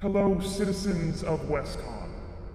Hello, citizens of WestCon.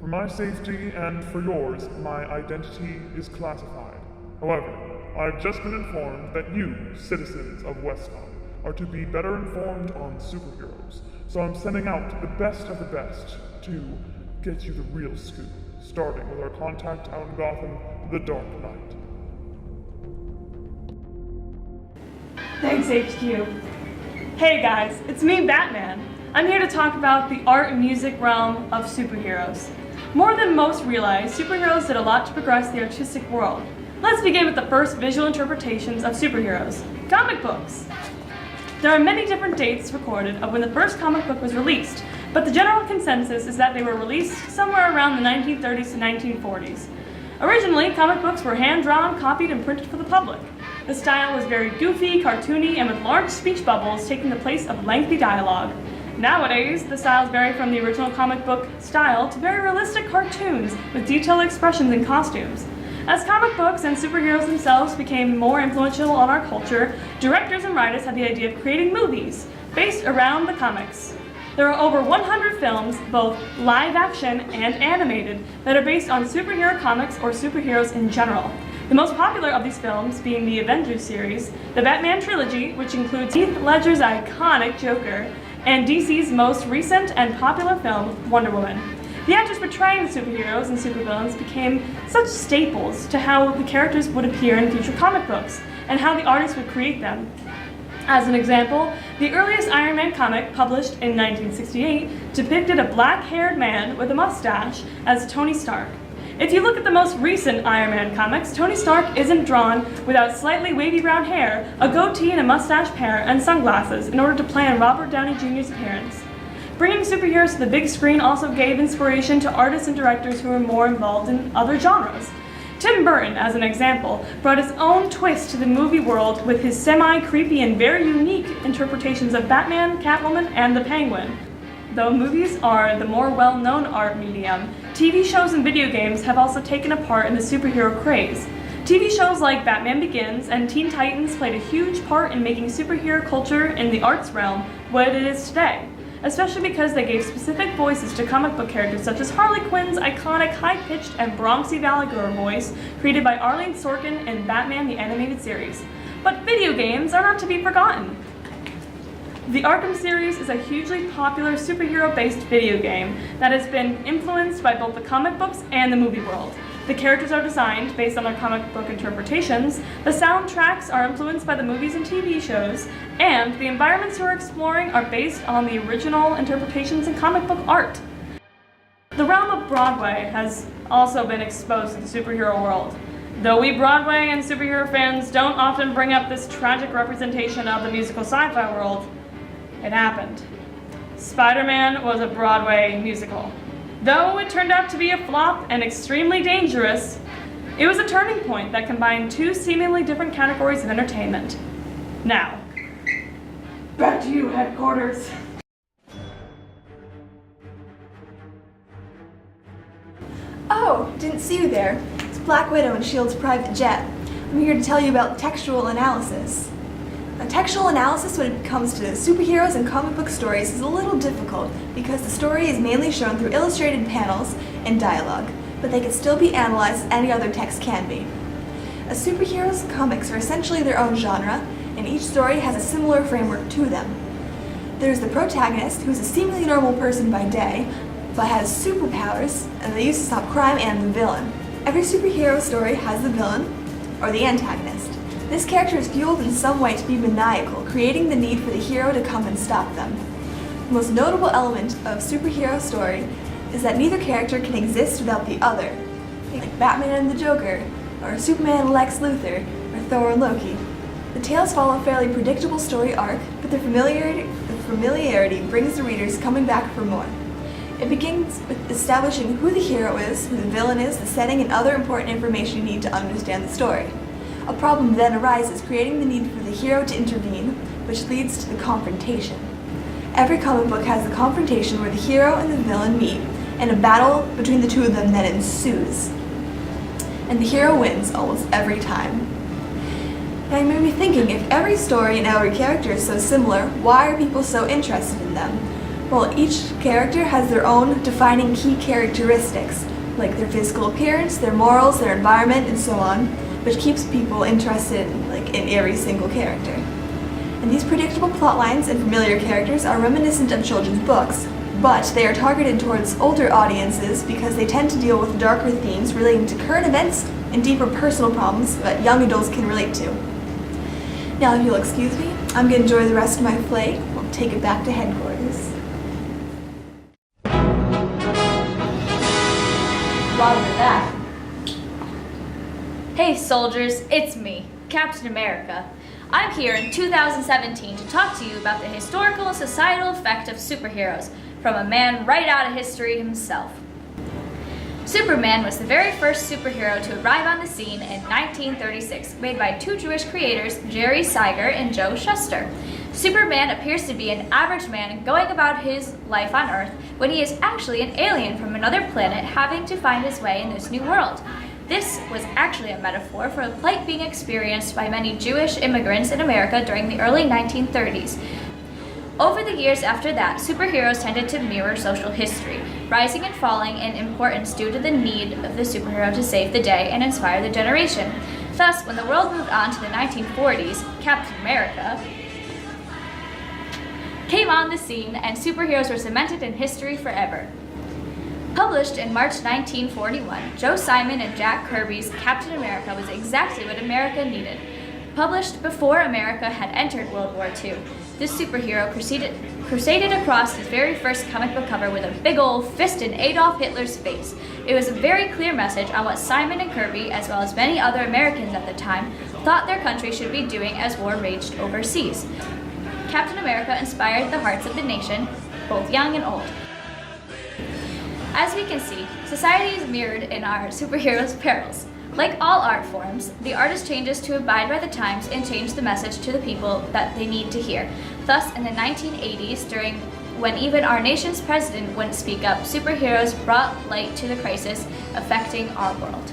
For my safety and for yours, my identity is classified. However, I've just been informed that you, citizens of WestCon, are to be better informed on superheroes. So I'm sending out the best of the best to get you the real scoop, starting with our contact out in Gotham, the Dark Knight. Thanks, HQ. Hey guys, it's me, Batman. I'm here to talk about the art and music realm of superheroes. More than most realize, superheroes did a lot to progress the artistic world. Let's begin with the first visual interpretations of superheroes, comic books. There are many different dates recorded of when the first comic book was released, but the general consensus is that they were released somewhere around the 1930s to 1940s. Originally, comic books were hand-drawn, copied, and printed for the public. The style was very goofy, cartoony, and with large speech bubbles taking the place of lengthy dialogue. Nowadays, the styles vary from the original comic book style to very realistic cartoons with detailed expressions and costumes. As comic books and superheroes themselves became more influential on our culture, directors and writers had the idea of creating movies based around the comics. There are over 100 films, both live action and animated, that are based on superhero comics or superheroes in general. The most popular of these films being the Avengers series, the Batman trilogy, which includes Heath Ledger's iconic Joker, and DC's most recent and popular film, Wonder Woman. The actors portraying the superheroes and supervillains became such staples to how the characters would appear in future comic books, and how the artists would create them. As an example, the earliest Iron Man comic, published in 1968, depicted a black-haired man with a mustache as Tony Stark. If you look at the most recent Iron Man comics, Tony Stark isn't drawn without slightly wavy brown hair, a goatee and a mustache pair, and sunglasses in order to plan Robert Downey Jr.'s appearance. Bringing superheroes to the big screen also gave inspiration to artists and directors who were more involved in other genres. Tim Burton, as an example, brought his own twist to the movie world with his semi-creepy and very unique interpretations of Batman, Catwoman, and the Penguin. Though movies are the more well-known art medium, TV shows and video games have also taken a part in the superhero craze. TV shows like Batman Begins and Teen Titans played a huge part in making superhero culture in the arts realm what it is today, especially because they gave specific voices to comic book characters such as Harley Quinn's iconic high-pitched and bronxy Val Girl voice created by Arlene Sorkin in Batman the Animated Series. But video games are not to be forgotten. The Arkham series is a hugely popular superhero-based video game that has been influenced by both the comic books and the movie world. The characters are designed based on their comic book interpretations, the soundtracks are influenced by the movies and TV shows, and the environments you are exploring are based on the original interpretations in comic book art. The realm of Broadway has also been exposed to the superhero world. Though we Broadway and superhero fans don't often bring up this tragic representation of the musical sci-fi world, it happened. Spider-Man was a Broadway musical. Though it turned out to be a flop and extremely dangerous, it was a turning point that combined two seemingly different categories of entertainment. Now, back to you, headquarters. Oh, didn't see you there. It's Black Widow and S.H.I.E.L.D.'s private jet. I'm here to tell you about textual analysis. Now, textual analysis when it comes to superheroes and comic book stories is a little difficult because the story is mainly shown through illustrated panels and dialogue, but they can still be analyzed as any other text can be. A superhero's comics are essentially their own genre, and each story has a similar framework to them. There's the protagonist, who is a seemingly normal person by day, but has superpowers, and they use to stop crime, and the villain. Every superhero story has the villain, or the antagonist. This character is fueled in some way to be maniacal, creating the need for the hero to come and stop them. The most notable element of superhero story is that neither character can exist without the other, like Batman and the Joker, or Superman and Lex Luthor, or Thor and Loki. The tales follow a fairly predictable story arc, but the familiarity brings the readers coming back for more. It begins with establishing who the hero is, who the villain is, the setting, and other important information you need to understand the story. A problem then arises, creating the need for the hero to intervene, which leads to the confrontation. Every comic book has the confrontation where the hero and the villain meet, and a battle between the two of them then ensues. And the hero wins almost every time. Now you may be thinking, if every story and every character is so similar, why are people so interested in them? Well, each character has their own defining key characteristics, like their physical appearance, their morals, their environment, and so on, which keeps people interested in every single character. And these predictable plot lines and familiar characters are reminiscent of children's books, but they are targeted towards older audiences because they tend to deal with darker themes relating to current events and deeper personal problems that young adults can relate to. Now, if you'll excuse me, I'm going to enjoy the rest of my flight. We'll take it back to headquarters. Roger that. Hey soldiers, it's me, Captain America. I'm here in 2017 to talk to you about the historical and societal effect of superheroes from a man right out of history himself. Superman was the very first superhero to arrive on the scene in 1936, made by two Jewish creators, Jerry Siegel and Joe Shuster. Superman appears to be an average man going about his life on Earth when he is actually an alien from another planet having to find his way in this new world. This was actually a metaphor for the plight being experienced by many Jewish immigrants in America during the early 1930s. Over the years after that, superheroes tended to mirror social history, rising and falling in importance due to the need of the superhero to save the day and inspire the generation. Thus, when the world moved on to the 1940s, Captain America came on the scene and superheroes were cemented in history forever. Published in March 1941, Joe Simon and Jack Kirby's Captain America was exactly what America needed. Published before America had entered World War II, this superhero crusaded across his very first comic book cover with a big old fist in Adolf Hitler's face. It was a very clear message on what Simon and Kirby, as well as many other Americans at the time, thought their country should be doing as war raged overseas. Captain America inspired the hearts of the nation, both young and old. As we can see, society is mirrored in our superheroes' perils. Like all art forms, the artist changes to abide by the times and change the message to the people that they need to hear. Thus, in the 1980s, when even our nation's president wouldn't speak up, superheroes brought light to the crisis affecting our world.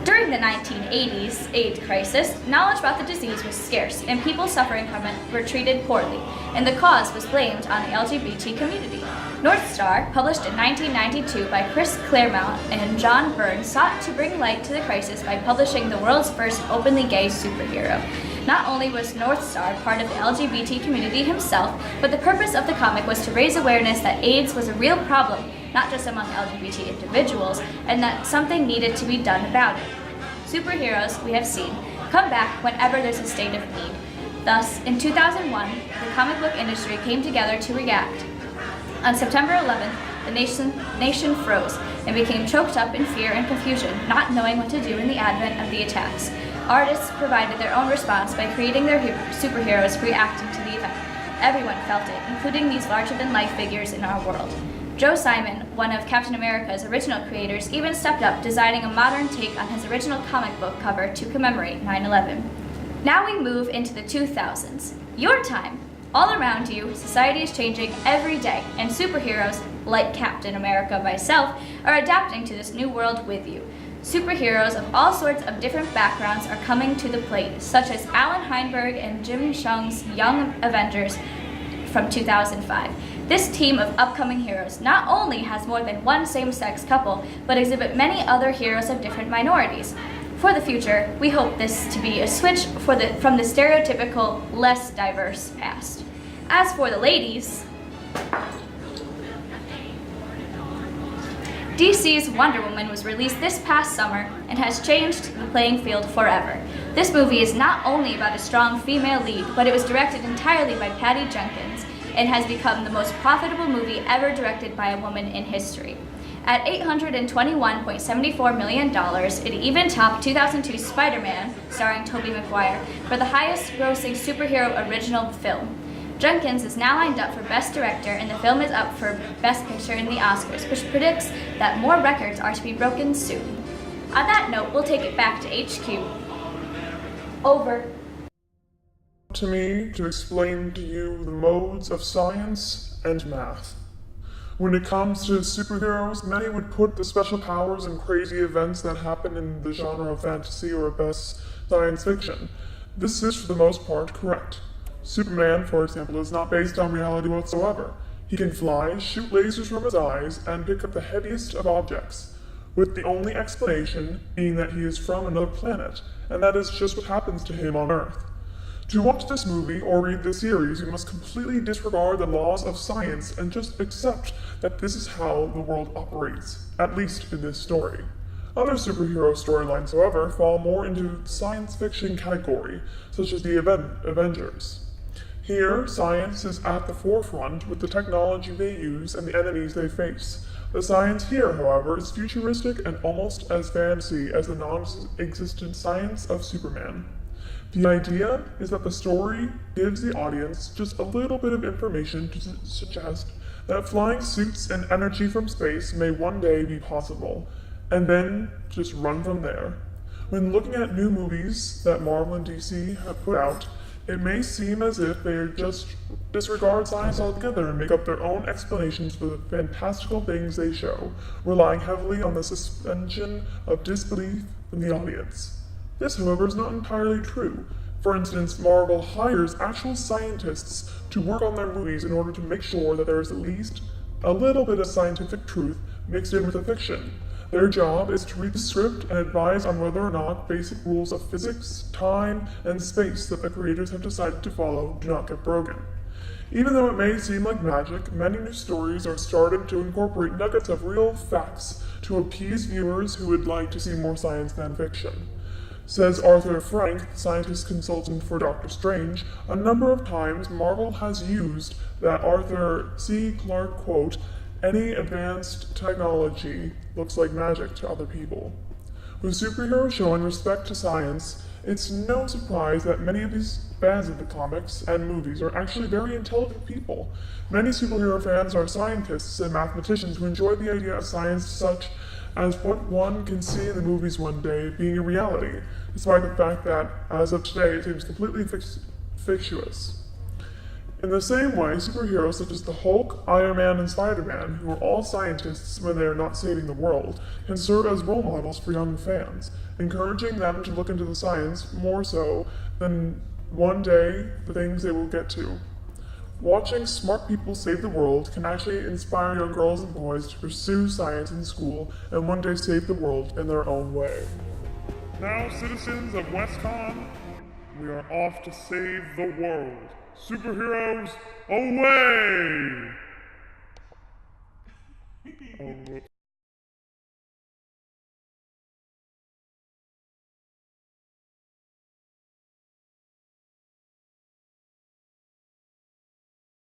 During the 1980s AIDS crisis, knowledge about the disease was scarce and people suffering from it were treated poorly, and the cause was blamed on the LGBT community. North Star, published in 1992 by Chris Claremont and John Byrne, sought to bring light to the crisis by publishing the world's first openly gay superhero. Not only was North Star part of the LGBT community himself, but the purpose of the comic was to raise awareness that AIDS was a real problem, not just among LGBT individuals, and that something needed to be done about it. Superheroes, we have seen, come back whenever there's a state of need. Thus, in 2001, the comic book industry came together to react. On September 11th, the nation froze and became choked up in fear and confusion, not knowing what to do in the advent of the attacks. Artists provided their own response by creating their superheroes reacting to the event. Everyone felt it, including these larger-than-life figures in our world. Joe Simon, one of Captain America's original creators, even stepped up, designing a modern take on his original comic book cover to commemorate 9/11. Now we move into the 2000s. Your time. All around you, society is changing every day, and superheroes, like Captain America myself, are adapting to this new world with you. Superheroes of all sorts of different backgrounds are coming to the plate, such as Alan Heinberg and Jim Cheung's Young Avengers from 2005. This team of upcoming heroes not only has more than one same-sex couple, but exhibit many other heroes of different minorities. For the future, we hope this to be a switch from the stereotypical, less diverse past. As for the ladies, DC's Wonder Woman was released this past summer and has changed the playing field forever. This movie is not only about a strong female lead, but it was directed entirely by Patty Jenkins and has become the most profitable movie ever directed by a woman in history. At $821.74 million, it even topped 2002's Spider-Man, starring Tobey Maguire, for the highest-grossing superhero original film. Jenkins is now lined up for Best Director, and the film is up for Best Picture in the Oscars, which predicts that more records are to be broken soon. On that note, we'll take it back to HQ. Over. To me to explain to you the modes of science and math. When it comes to superheroes, many would put the special powers and crazy events that happen in the genre of fantasy or best science fiction. This is, for the most part, correct. Superman, for example, is not based on reality whatsoever. He can fly, shoot lasers from his eyes, and pick up the heaviest of objects, with the only explanation being that he is from another planet, and that is just what happens to him on Earth. To watch this movie or read this series, you must completely disregard the laws of science and just accept that this is how the world operates, at least in this story. Other superhero storylines, however, fall more into the science fiction category, such as the Avengers. Here, science is at the forefront with the technology they use and the enemies they face. The science here, however, is futuristic and almost as fantasy as the non-existent science of Superman. The idea is that the story gives the audience just a little bit of information to suggest that flying suits and energy from space may one day be possible, and then just run from there. When looking at new movies that Marvel and DC have put out, it may seem as if they just disregard science altogether and make up their own explanations for the fantastical things they show, relying heavily on the suspension of disbelief from the audience. This, however, is not entirely true. For instance, Marvel hires actual scientists to work on their movies in order to make sure that there is at least a little bit of scientific truth mixed in with the fiction. Their job is to read the script and advise on whether or not basic rules of physics, time, and space that the creators have decided to follow do not get broken. Even though it may seem like magic, many new stories are starting to incorporate nuggets of real facts to appease viewers who would like to see more science than fiction. Says Arthur Frank, scientist consultant for Doctor Strange, a number of times Marvel has used that Arthur C. Clarke quote, "Any advanced technology looks like magic to other people." With superheroes showing respect to science, it's no surprise that many of these fans of the comics and movies are actually very intelligent people. Many superhero fans are scientists and mathematicians who enjoy the idea of science such as what one can see in the movies one day being a reality, despite the fact that, as of today, it seems completely fictitious. In the same way, superheroes such as the Hulk, Iron Man, and Spider-Man, who are all scientists when they are not saving the world, can serve as role models for young fans, encouraging them to look into the science more so than one day the things they will get to. Watching smart people save the world can actually inspire young girls and boys to pursue science in school and one day save the world in their own way. Now, citizens of WestCon, we are off to save the world. Superheroes, away!